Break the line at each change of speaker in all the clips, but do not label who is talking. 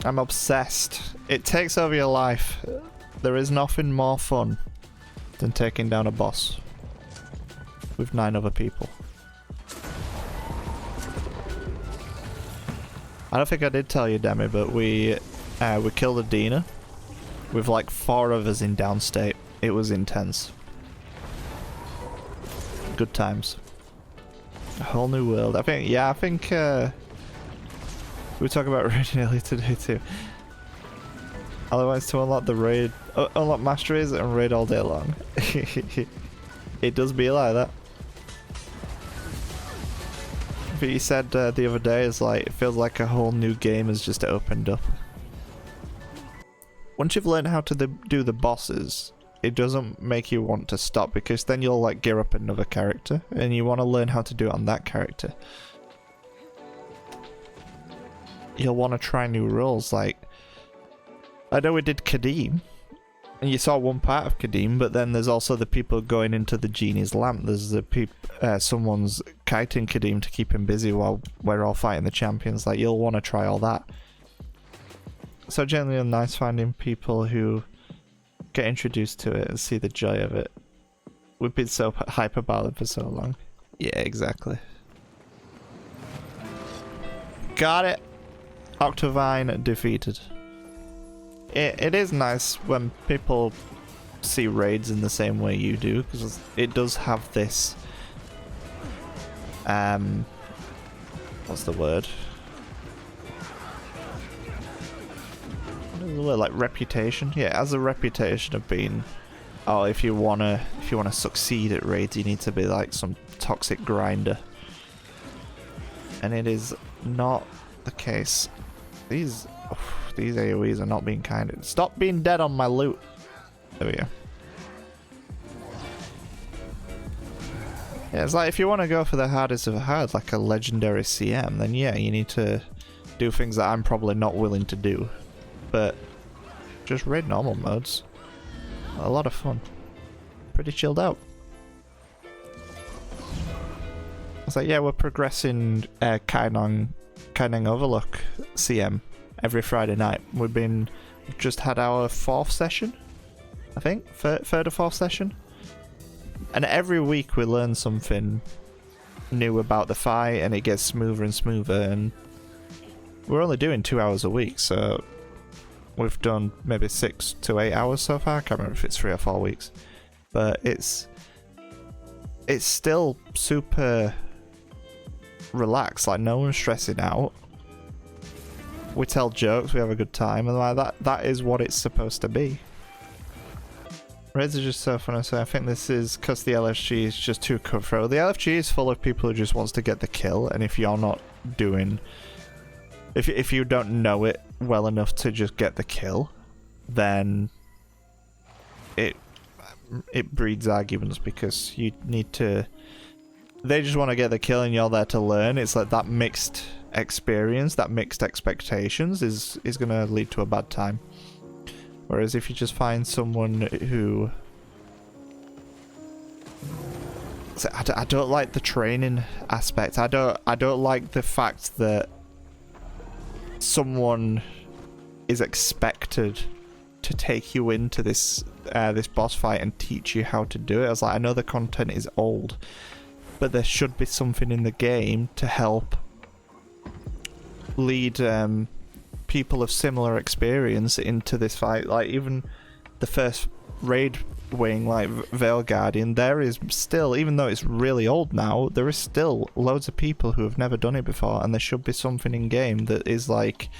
I'm obsessed. It takes over your life. There is nothing more fun than taking down a boss with 9 other people. I don't think I did tell you, Demi, but we killed a Dina with like 4 of us in downstate. It was intense. Good times. A whole new world. I think, yeah, I think we were talking about raid earlier today too. Otherwise, to unlock the raid, unlock masteries and raid all day long. It does be like that. But you said the other day is like, it feels like a whole new game has just opened up. Once you've learned how to do the bosses, it doesn't make you want to stop, because then you'll like gear up another character and you want to learn how to do it on that character. You'll want to try new roles. Like, I know we did Kadim, and you saw one part of Kadim, but then there's also the people going into the genie's lamp. There's the someone's kiting Kadim to keep him busy while we're all fighting the champions. Like, you'll want to try all that. So generally nice finding people who get introduced to it and see the joy of it. We've been so hype about it for so long. Yeah, exactly. Got it. Octavine defeated. It is nice when people see raids in the same way you do, because it does have this what's the word? Like reputation. Yeah, it has a reputation of being, oh, if you wanna succeed at raids, you need to be like some toxic grinder. And it is not the case. These AoEs are not being kind. Stop being dead on my loot. There we go. Yeah, it's like if you want to go for the hardest of hard, like a legendary CM, then yeah, you need to do things that I'm probably not willing to do. But just raid normal modes. A lot of fun. Pretty chilled out. It's like, yeah, we're progressing Kainong Overlook CM every Friday night. We've just had our 4th session, I think, 3rd or 4th session. And every week we learn something new about the fight, and it gets smoother and smoother, and we're only doing 2 hours a week, so we've done maybe 6 to 8 hours so far. I can't remember if it's 3 or 4 weeks, but it's still super relaxed. Like, no one's stressing out. We tell jokes, we have a good time, and like that is what it's supposed to be. Raids are just so fun, so I think this is because the LFG is just too cutthroat. The LFG is full of people who just wants to get the kill, and if you're not doing, if you don't know it well enough to just get the kill, then it breeds arguments, because you need to, they just want to get the kill and you're there to learn. It's like that mixed experience, that mixed expectations is going to lead to a bad time. Whereas if you just find someone who, I don't like the training aspect. I don't like the fact that someone is expected to take you into this this boss fight and teach you how to do it. I was like, I know the content is old, but there should be something in the game to help lead people of similar experience into this fight. Like, even the first raid wing, like Veil Guardian, there is still, even though it's really old now, there is still loads of people who have never done it before, and there should be something in game that is like,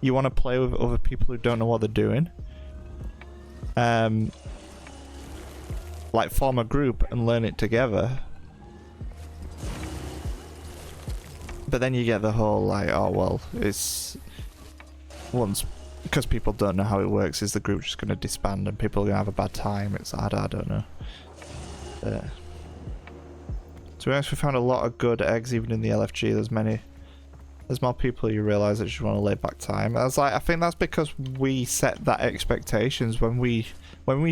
you want to play with other people who don't know what they're doing, like form a group and learn it together. But then you get the whole like, oh well, it's once, because people don't know how it works, is the group just going to disband and people are going to have a bad time? It's I don't know. To be honest, we found a lot of good eggs even in the LFG. There's many There's more people you realise that just want to lay back time. I think that's because we set that expectations when we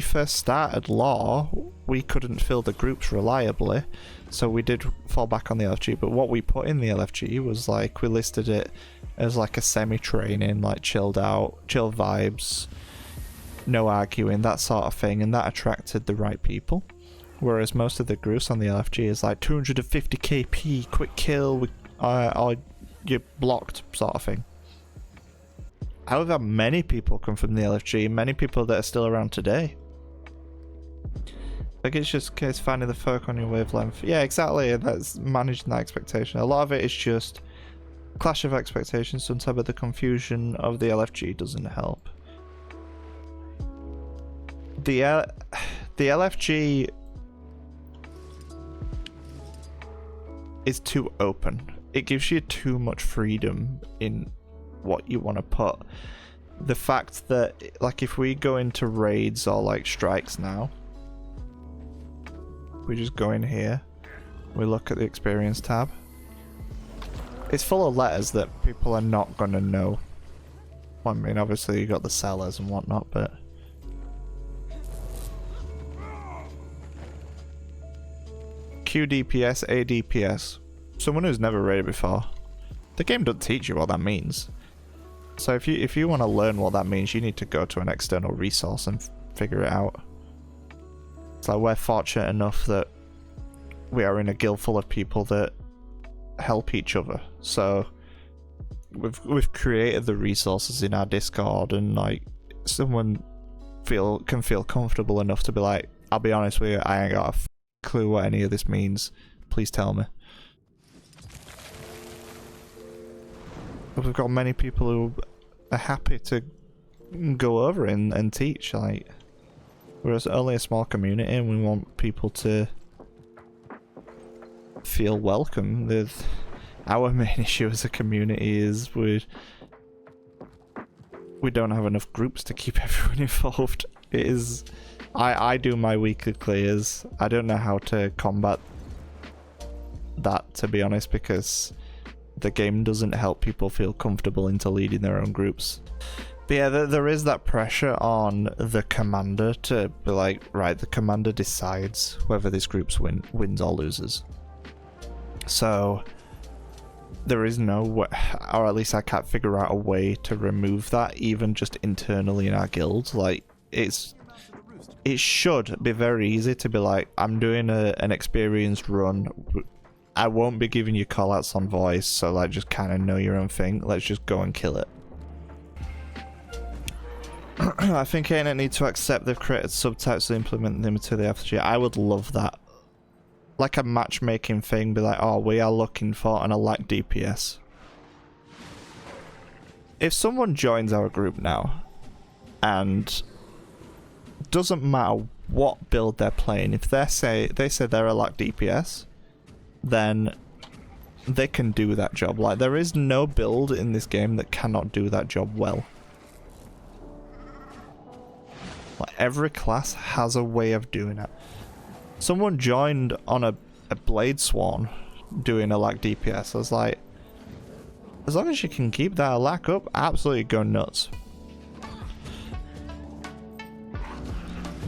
first started law. We couldn't fill the groups reliably, so we did fall back on the LFG. But what we put in the LFG was like we listed it as like a semi-training, like chilled out, chill vibes, no arguing, that sort of thing, and that attracted the right people. Whereas most of the groups on the LFG is like 250 KP, quick kill, or you're blocked sort of thing. However, many people come from the LFG, many people that are still around today. Like, it's just a case finding the folk on your wavelength. Yeah, exactly, and that's managing that expectation. A lot of it is just clash of expectations sometimes, but the confusion of the LFG doesn't help. The LFG is too open. It gives you too much freedom in what you want to put. The fact that, like, if we go into raids or like strikes now, we just go in here, we look at the experience tab, it's full of letters that people are not gonna know. Well, I mean, obviously you got the sellers and whatnot, but QDPS, ADPS. Someone who's never raided before, the game doesn't teach you what that means. So if you want to learn what that means, you need to go to an external resource and figure it out. It's like we're fortunate enough that we are in a guild full of people that help each other. So we've created the resources in our Discord, and like someone can feel comfortable enough to be like, I'll be honest with you, I ain't got a clue what any of this means. Please tell me. We've got many people who are happy to go over and teach. Like, we're only a small community, and we want people to feel welcome. Our main issue as a community is we don't have enough groups to keep everyone involved. It is. I do my weekly clears. I don't know how to combat that, to be honest, because the game doesn't help people feel comfortable into leading their own groups. But yeah, there is that pressure on the commander to be like, right, the commander decides whether this group wins or loses. So there is no way, or at least I can't figure out a way to remove that, even just internally in our guild. Like, it should be very easy to be like, I'm doing an experienced run, I won't be giving you callouts on voice, so like just kind of know your own thing. Let's just go and kill it. I think ANET need to accept they've created subtypes and implement them to the FG. I would love that. Like a matchmaking thing, be like, oh, we are looking for an elect DPS. If someone joins our group now, and doesn't matter what build they're playing, if they say they're elect DPS, then they can do that job. Like, there is no build in this game that cannot do that job well. Like, every class has a way of doing it. Someone joined on a Blade Swan doing a lack DPS. I was like, as long as you can keep that lack up, absolutely go nuts.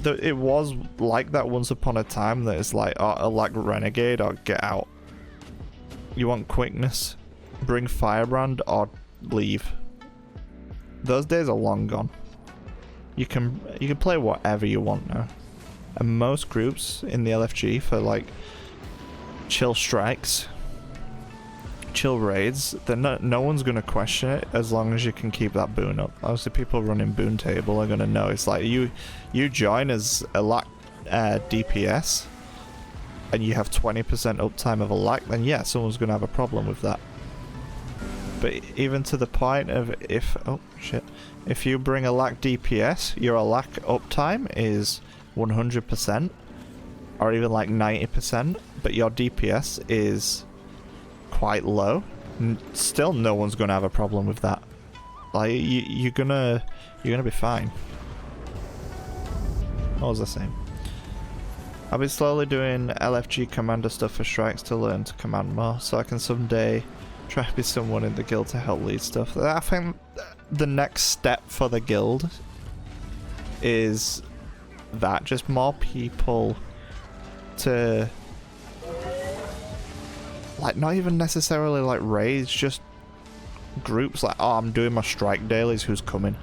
It was like that once upon a time, that it's like, oh, a lack Renegade or get out. You want quickness, bring Firebrand or leave. Those days are long gone. You can play whatever you want now. And most groups in the LFG for like chill strikes, chill raids, then no one's gonna question it as long as you can keep that boon up. Obviously, people running boon table are gonna know. It's like you join as a lack DPS, and you have 20% uptime of a lack, then yeah, someone's gonna have a problem with that. But even to the point of if you bring a lack DPS, your lack uptime is 100%, or even like 90%, but your DPS is quite low, still no one's gonna have a problem with that. Like, you're gonna be fine. What was I saying? I've been slowly doing LFG commander stuff for strikes to learn to command more, so I can someday Try to be someone in the guild to help lead stuff. I think the next step for the guild is that, just more people to, like, not even necessarily like raids, just groups like, oh, I'm doing my strike dailies, who's coming?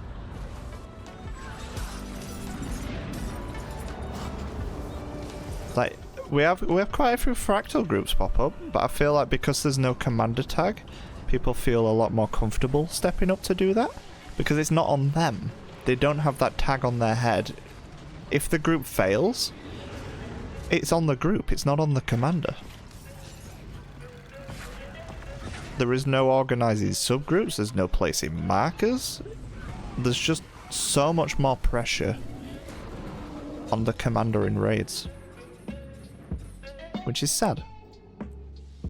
Like, we have quite a few fractal groups pop up, but I feel like because there's no commander tag, people feel a lot more comfortable stepping up to do that, because it's not on them. They don't have that tag on their head. If the group fails, it's on the group, it's not on the commander. There is no organising subgroups, there's no placing markers. There's just so much more pressure on the commander in raids, which is sad.